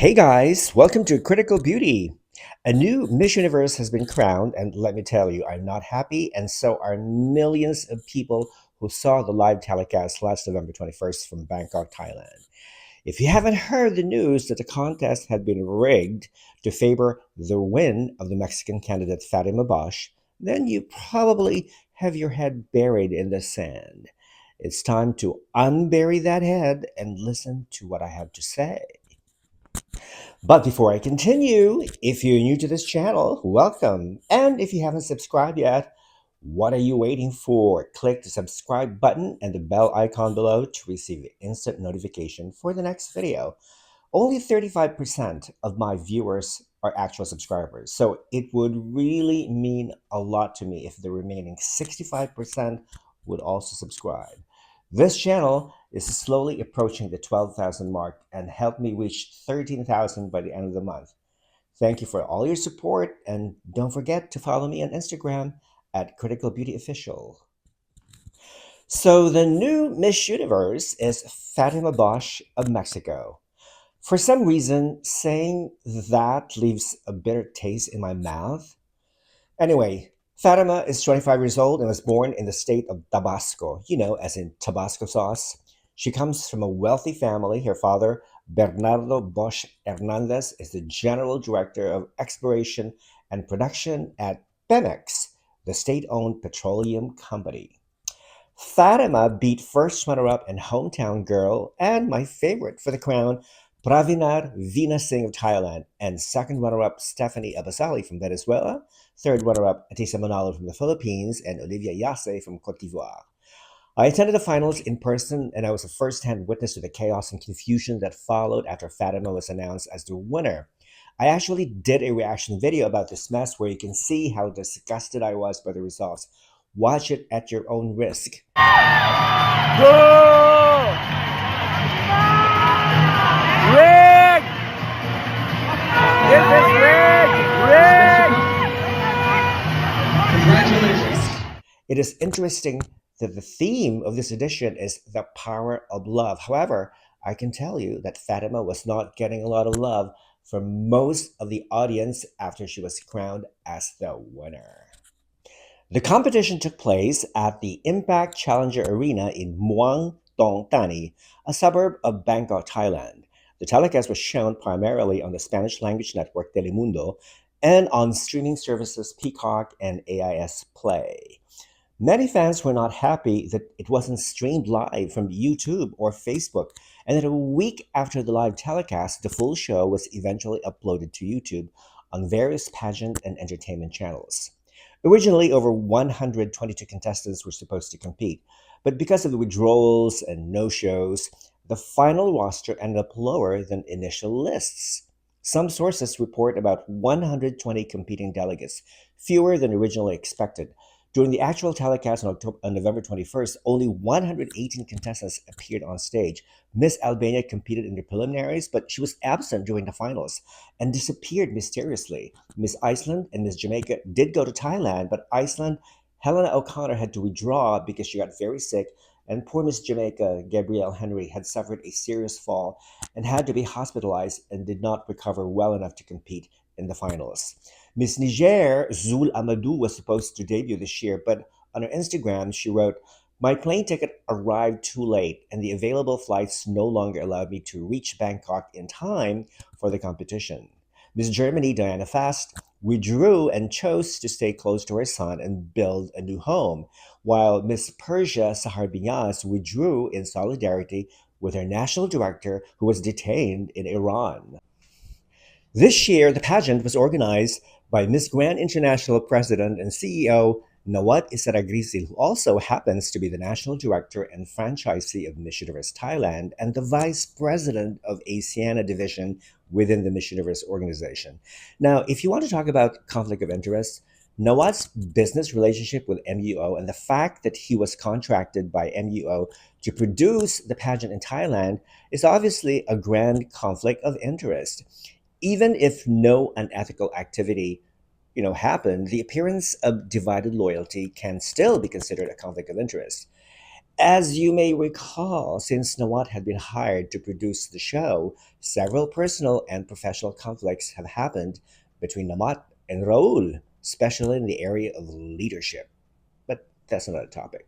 Hey guys, welcome to Critical Beauty. A new Miss Universe has been crowned, and let me tell you, I'm not happy, and so are millions of people who saw the live telecast last November 21st from Bangkok, Thailand. If you haven't heard the news that the contest had been rigged to favor the win of the Mexican candidate Fatima Bosch, then you probably have your head buried in the sand. It's time to unbury that head and listen to what I have to say. But before I continue, if you're new to this channel, welcome. And if you haven't subscribed yet, what are you waiting for? Click the subscribe button and the bell icon below to receive instant notification for the next video. Only 35% of my viewers are actual subscribers, so it would really mean a lot to me if the remaining 65% would also subscribe. This channel is slowly approaching the 12,000 mark and help me reach 13,000 by the end of the month. Thank you for all your support, and don't forget to follow me on Instagram at Critical Beauty Official. So the new Miss Universe is Fatima Bosch of Mexico. For some reason, saying that leaves a bitter taste in my mouth. Anyway, Fatima is 25 years old and was born in the state of Tabasco, as in Tabasco sauce. She comes from a wealthy family. Her father, Bernardo Bosch Hernandez, is the general director of exploration and production at Pemex, the state owned petroleum company. Fatima beat first runner-up and hometown girl, and my favorite for the crown, Pravinar Vinasing of Thailand, and second runner-up Stephanie Abasali from Venezuela, third runner-up Atisa Manalo from the Philippines, and Olivia Yase from Cote d'Ivoire. I attended the finals in person, and I was a first-hand witness to the chaos and confusion that followed after Fatima was announced as the winner. I actually did a reaction video about this mess where you can see how disgusted I was by the results. Watch it at your own risk. Boo! Rig! This is rig! Rig! Congratulations. It is interesting that the theme of this edition is the power of love. However, I can tell you that Fatima was not getting a lot of love from most of the audience after she was crowned as the winner. The competition took place at the Impact Challenger Arena in Muang Thong Thani, a suburb of Bangkok, Thailand. The telecast was shown primarily on the Spanish language network Telemundo and on streaming services Peacock and AIS Play. Many fans were not happy that it wasn't streamed live from YouTube or Facebook, and that a week after the live telecast, the full show was eventually uploaded to YouTube on various pageant and entertainment channels. Originally, over 122 contestants were supposed to compete, but because of the withdrawals and no shows, the final roster ended up lower than initial lists. Some sources report about 120 competing delegates, fewer than originally expected. During the actual telecast on November 21st, only 118 contestants appeared on stage. Miss Albania competed in the preliminaries, but she was absent during the finals and disappeared mysteriously. Miss Iceland and Miss Jamaica did go to Thailand, but Iceland, Helena O'Connor had to withdraw because she got very sick, and poor Miss Jamaica, Gabrielle Henry, had suffered a serious fall and had to be hospitalized and did not recover well enough to compete in the finals. Miss Niger, Zul Amadou, was supposed to debut this year, but on her Instagram, she wrote, "My plane ticket arrived too late, and the available flights no longer allowed me to reach Bangkok in time for the competition." Miss Germany, Diana Fast, withdrew and chose to stay close to her son and build a new home, while Miss Persia, Sahar Binyas, withdrew in solidarity with her national director who was detained in Iran. This year, the pageant was organized by Miss Grand International President and CEO Nawat Isaragrisil, who also happens to be the national director and franchisee of Miss Universe Thailand and the vice president of Asiana division within the Miss Universe organization. Now, if you want to talk about conflict of interest, Nawat's business relationship with MUO and the fact that he was contracted by MUO to produce the pageant in Thailand is obviously a grand conflict of interest. Even if no unethical activity happened, the appearance of divided loyalty can still be considered a conflict of interest. As you may recall, since Nawat had been hired to produce the show, several personal and professional conflicts have happened between Nawat and Raul, especially in the area of leadership. But that's another topic.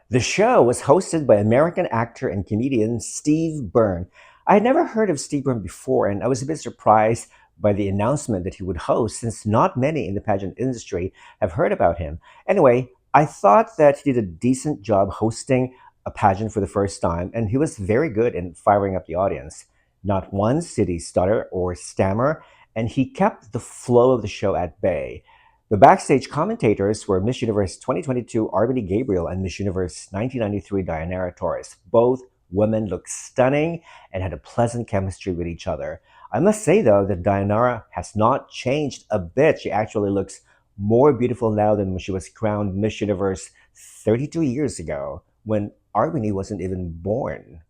The show was hosted by American actor and comedian Steve Byrne. I had never heard of Steve Byrne before, and I was a bit surprised by the announcement that he would host, since not many in the pageant industry have heard about him. Anyway, I thought that he did a decent job hosting a pageant for the first time, and he was very good in firing up the audience. Not once did he stutter or stammer, and he kept the flow of the show at bay. The backstage commentators were Miss Universe 2022 Arbany Gabriel and Miss Universe 1993 Dianara Torres. Both women looked stunning and had a pleasant chemistry with each other. I must say, though, that Dianara has not changed a bit. She actually looks more beautiful now than when she was crowned Miss Universe 32 years ago, when Arbany wasn't even born.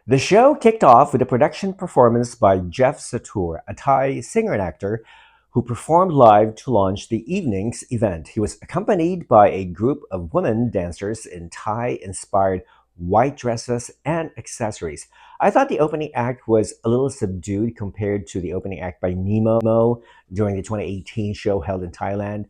The show kicked off with a production performance by Jeff Satur, a Thai singer and actor who performed live to launch the evening's event. He was accompanied by a group of women dancers in Thai inspired white dresses and accessories. I thought the opening act was a little subdued compared to the opening act by Nemo during the 2018 show held in Thailand.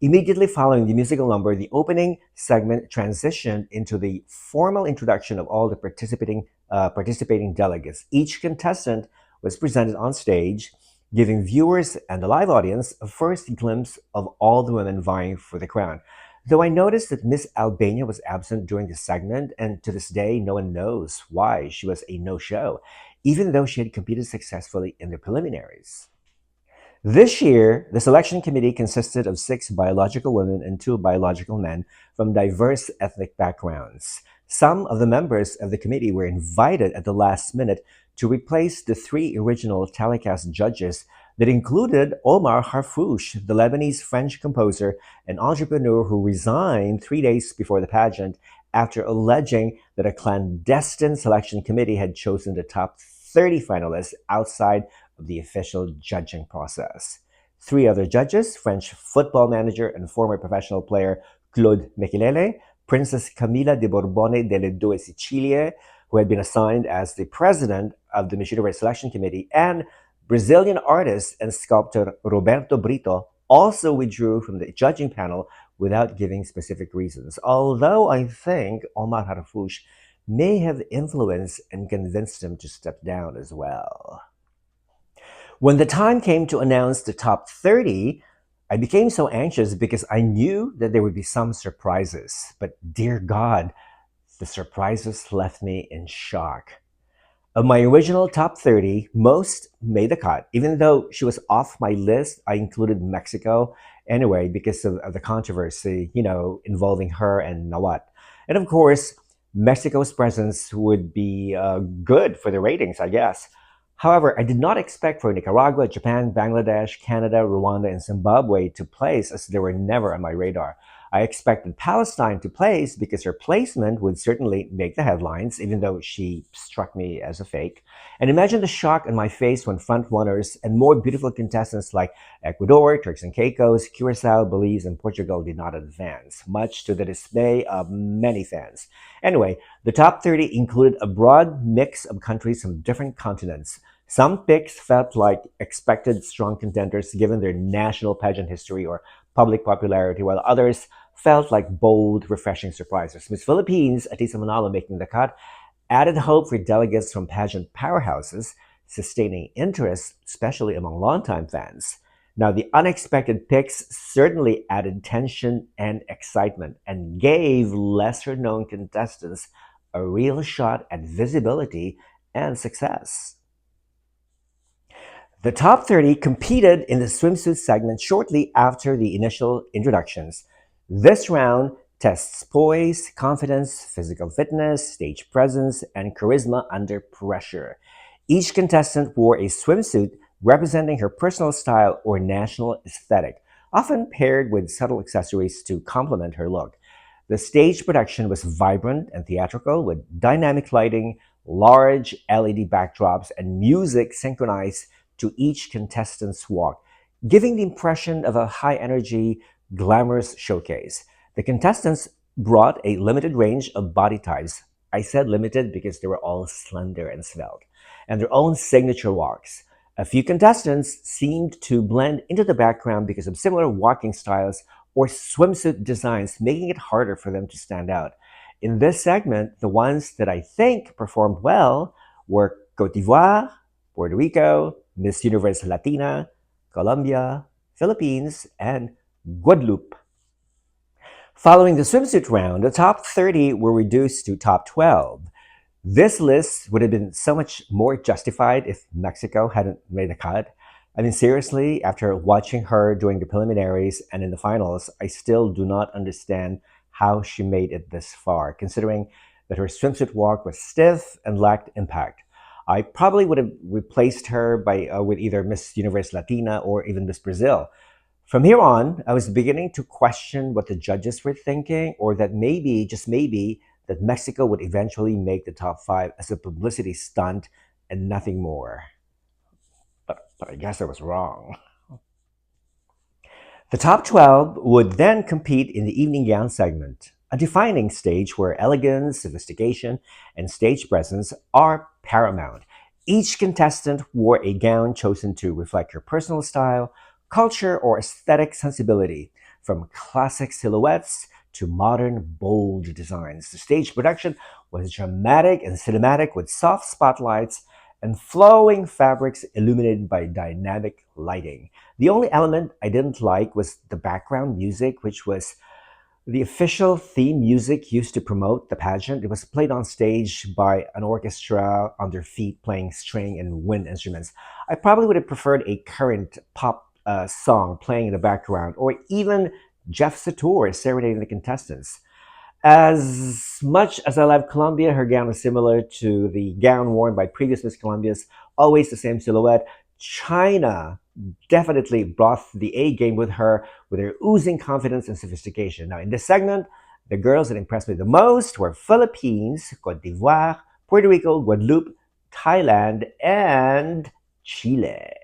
Immediately following the musical number, the opening segment transitioned into the formal introduction of all the participating delegates. Each contestant was presented on stage, giving viewers and the live audience a first glimpse of all the women vying for the crown. Though I noticed that Miss Albania was absent during the segment, and to this day, no one knows why she was a no show, even though she had competed successfully in the preliminaries. This year, the selection committee consisted of six biological women and two biological men from diverse ethnic backgrounds. Some of the members of the committee were invited at the last minute to replace the three original telecast judges that included Omar Harfouch, the Lebanese French composer and entrepreneur who resigned 3 days before the pageant after alleging that a clandestine selection committee had chosen the top 30 finalists outside of the official judging process. Three other judges, French football manager and former professional player Claude Mekilele, Princess Camila de Borbone delle Due Sicilie, who had been assigned as the president of the Miss Universe Selection Committee, and Brazilian artist and sculptor Roberto Brito also withdrew from the judging panel without giving specific reasons, although I think Omar Harfouch may have influenced and convinced him to step down as well. When the time came to announce the top 30, I became so anxious because I knew that there would be some surprises. But dear God, the surprises left me in shock. Of my original top 30, most made the cut. Even though she was off my list, I included Mexico anyway because of the controversy, involving her and Nawat. And of course, Mexico's presence would be good for the ratings, I guess. However, I did not expect for Nicaragua, Japan, Bangladesh, Canada, Rwanda, and Zimbabwe to place, as they were never on my radar. I expected Palestine to place because her placement would certainly make the headlines, even though she struck me as a fake. And imagine the shock on my face when front runners and more beautiful contestants like Ecuador, Turks and Caicos, Curacao, Belize, and Portugal did not advance, much to the dismay of many fans. Anyway, the top 30 included a broad mix of countries from different continents. Some picks felt like expected strong contenders given their national pageant history or public popularity, while others felt like bold, refreshing surprises. Miss Philippines, Atisa Manalo making the cut, added hope for delegates from pageant powerhouses, sustaining interest, especially among longtime fans. Now, the unexpected picks certainly added tension and excitement and gave lesser known contestants a real shot at visibility and success. The top 30 competed in the swimsuit segment shortly after the initial introductions. This round tests poise, confidence, physical fitness, stage presence, and charisma under pressure. Each contestant wore a swimsuit representing her personal style or national aesthetic, often paired with subtle accessories to complement her look. The stage production was vibrant and theatrical, with dynamic lighting, large LED backdrops, and music synchronized to each contestant's walk, giving the impression of a high energy, glamorous showcase. The contestants brought a limited range of body types. I said limited because they were all slender and svelte, and their own signature walks. A few contestants seemed to blend into the background because of similar walking styles or swimsuit designs, making it harder for them to stand out. In this segment, the ones that I think performed well were Cote d'Ivoire, Puerto Rico, Miss Universe Latina, Colombia, Philippines, and Guadeloupe. Following the swimsuit round, the top 30 were reduced to top 12. This list would have been so much more justified if Mexico hadn't made a cut. I mean, seriously, after watching her during the preliminaries and in the finals, I still do not understand how she made it this far, considering that her swimsuit walk was stiff and lacked impact. I probably would have replaced her with either Miss Universe Latina or even Miss Brazil. From here on, I was beginning to question what the judges were thinking, or that maybe, just maybe, that Mexico would eventually make the top five as a publicity stunt and nothing more. But I guess I was wrong. The top 12 would then compete in the evening gown segment, a defining stage where elegance, sophistication, and stage presence are paramount. Each contestant wore a gown chosen to reflect her personal style, culture, or aesthetic sensibility, from classic silhouettes to modern, bold designs. The stage production was dramatic and cinematic with soft spotlights and flowing fabrics illuminated by dynamic lighting. The only element I didn't like was the background music, which was the official theme music used to promote the pageant. It was played on stage by an orchestra on their feet playing string and wind instruments. I probably would have preferred a current pop song playing in the background, or even Jeff Satur serenading the contestants. As much as I love Colombia, her gown is similar to the gown worn by previous Miss Colombias, always the same silhouette. China definitely brought the A game with her, with her oozing confidence and sophistication. Now, in this segment, the girls that impressed me the most were Philippines, Cote d'Ivoire, Puerto Rico, Guadeloupe, Thailand, and Chile.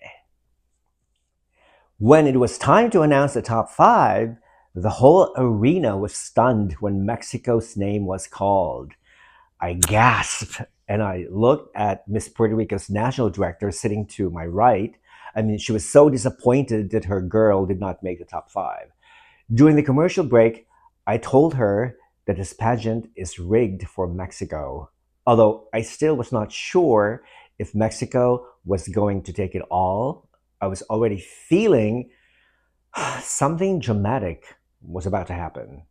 When it was time to announce the top five, the whole arena was stunned when Mexico's name was called. I gasped and I looked at Miss Puerto Rico's national director sitting to my right. I mean, she was so disappointed that her girl did not make the top five. During the commercial break, I told her that this pageant is rigged for Mexico, although I still was not sure if Mexico was going to take it all. I was already feeling something dramatic was about to happen.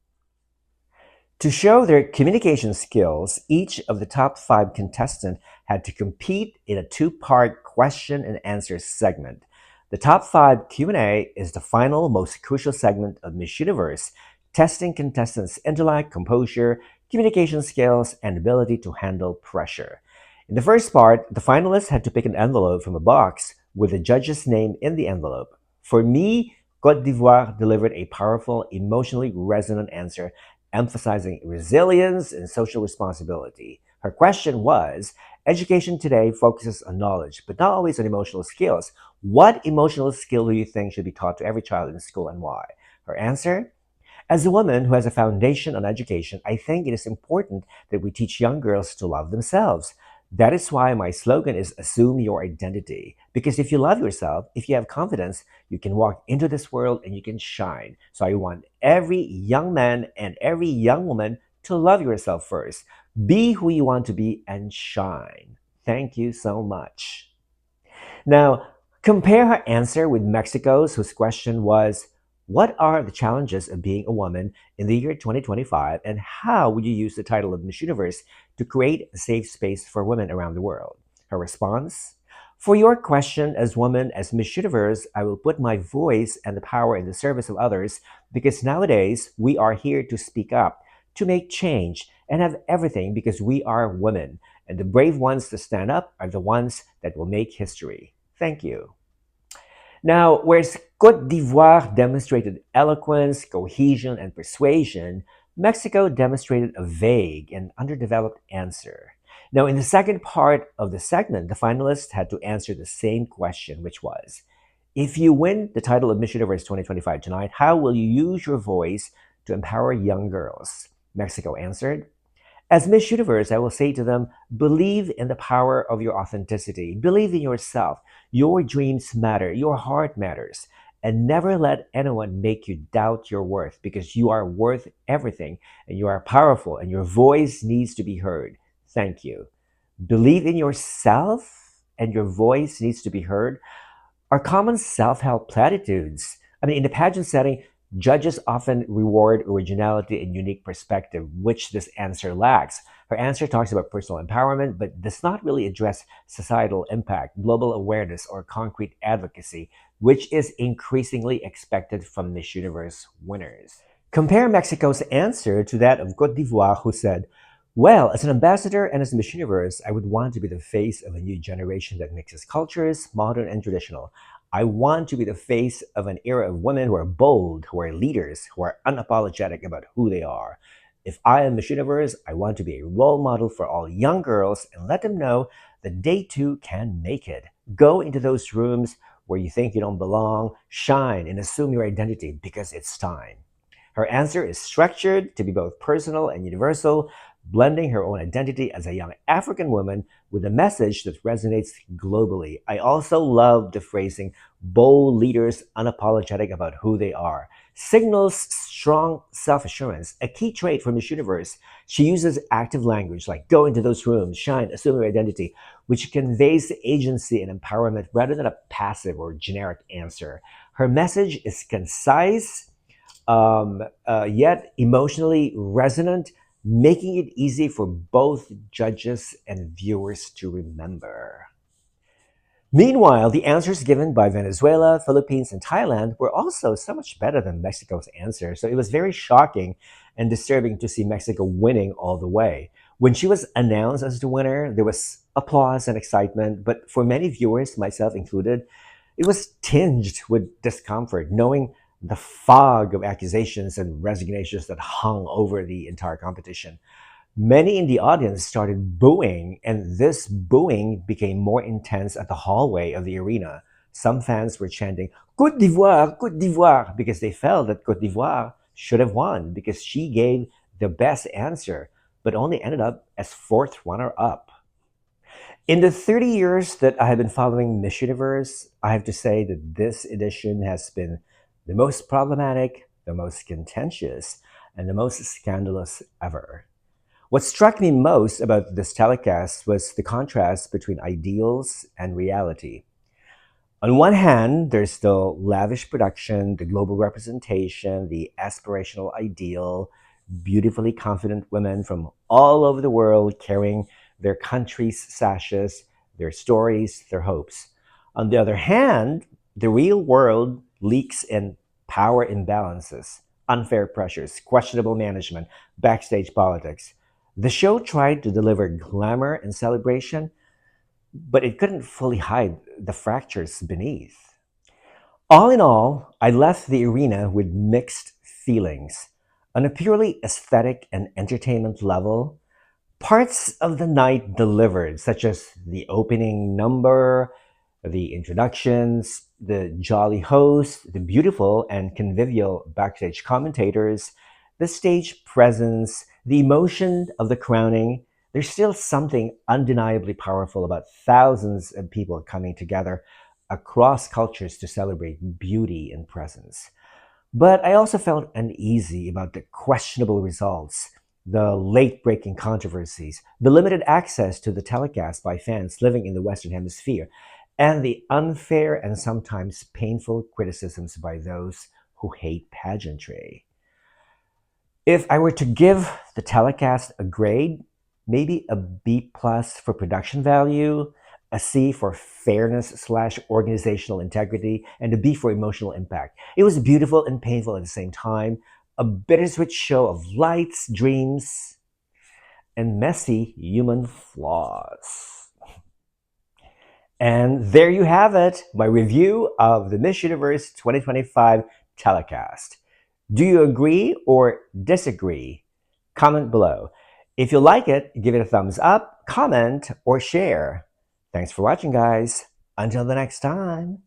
To show their communication skills, each of the top five contestants had to compete in a two-part question and answer segment. The top five Q&A is the final, most crucial segment of Miss Universe, testing contestants' intellect, composure, communication skills, and ability to handle pressure. In the first part, the finalists had to pick an envelope from a box with the judge's name in the envelope. For me, Cote d'Ivoire delivered a powerful, emotionally resonant answer emphasizing resilience and social responsibility. Her question was: education today focuses on knowledge, but not always on emotional skills. What emotional skill do you think should be taught to every child in school and why? Her answer: as a woman who has a foundation on education, I think it is important that we teach young girls to love themselves. That is why my slogan is Assume Your Identity. Because if you love yourself, if you have confidence, you can walk into this world and you can shine. So I want every young man and every young woman to love yourself first. Be who you want to be and shine. Thank you so much. Now, compare her answer with Mexico's, whose question was: what are the challenges of being a woman in the year 2025, and how would you use the title of Miss Universe to create a safe space for women around the world? Her response: for your question, as woman, as Miss Universe, I will put my voice and the power in the service of others because nowadays we are here to speak up, to make change, and have everything because we are women. And the brave ones to stand up are the ones that will make history. Thank you. Now, whereas Cote d'Ivoire demonstrated eloquence, cohesion, and persuasion, Mexico demonstrated a vague and underdeveloped answer. Now, in the second part of the segment, the finalists had to answer the same question, which was: if you win the title of Miss Universe 2025 tonight, how will you use your voice to empower young girls? Mexico answered. As Miss Universe, I will say to them, believe in the power of your authenticity. Believe in yourself. Your dreams matter. Your heart matters. And never let anyone make you doubt your worth because you are worth everything and you are powerful and your voice needs to be heard. Thank you. Believe in yourself and your voice needs to be heard are common self help platitudes. I mean, in the pageant setting, judges often reward originality and unique perspective, which this answer lacks. Her answer talks about personal empowerment, but does not really address societal impact, global awareness, or concrete advocacy, which is increasingly expected from Miss Universe winners. Compare Mexico's answer to that of Cote d'Ivoire, who said, well, as an ambassador and as Miss Universe, I would want to be the face of a new generation that mixes cultures, modern and traditional. I want to be the face of an era of women who are bold, who are leaders, who are unapologetic about who they are. If I am Miss Universe, I want to be a role model for all young girls and let them know that they too can make it. Go into those rooms where you think you don't belong, shine and assume your identity because it's time. Her answer is structured to be both personal and universal, blending her own identity as a young African woman with a message that resonates globally. I also love the phrasing, bold leaders unapologetic about who they are. Signals strong self assurance, a key trait for Miss Universe. She uses active language like go into those rooms, shine, assume your identity, which conveys agency and empowerment rather than a passive or generic answer. Her message is concise, yet emotionally resonant, making it easy for both judges and viewers to remember. Meanwhile, the answers given by Venezuela, Philippines, and Thailand were also so much better than Mexico's answer. So it was very shocking and disturbing to see Mexico winning all the way. When she was announced as the winner, there was applause and excitement, but for many viewers, myself included, it was tinged with discomfort, knowing the fog of accusations and resignations that hung over the entire competition. Many in the audience started booing, and this booing became more intense at the hallway of the arena. Some fans were chanting, Cote d'Ivoire, because they felt that Cote d'Ivoire should have won because she gave the best answer, but only ended up as fourth runner up. In the 30 years that I have been following Miss Universe, I have to say that this edition has been the most problematic, the most contentious, and the most scandalous ever. What struck me most about this telecast was the contrast between ideals and reality. On one hand, there's the lavish production, the global representation, the aspirational ideal, beautifully confident women from all over the world carrying their country's sashes, their stories, their hopes. On the other hand, the real world leaks in power imbalances, unfair pressures, questionable management, backstage politics. The show tried to deliver glamour and celebration, but it couldn't fully hide the fractures beneath. All in all, I left the arena with mixed feelings. On a purely aesthetic and entertainment level, parts of the night delivered, such as the opening number, the introductions, the jolly host, the beautiful and convivial backstage commentators, the stage presence, the emotion of the crowning. There's still something undeniably powerful about thousands of people coming together across cultures to celebrate beauty and presence. But I also felt uneasy about the questionable results, the late breaking controversies, the limited access to the telecast by fans living in the Western Hemisphere, and the unfair and sometimes painful criticisms by those who hate pageantry. If I were to give the telecast a grade, maybe a B plus for production value, a C for fairness slash organizational integrity, and a B for emotional impact. It was beautiful and painful at the same time, a bittersweet show of lights, dreams, and messy human flaws. And there you have it, my review of the Miss Universe 2025 telecast. Do you agree or disagree? Comment below. If you like it, give it a thumbs up, comment, or share. Thanks for watching, guys. Until the next time.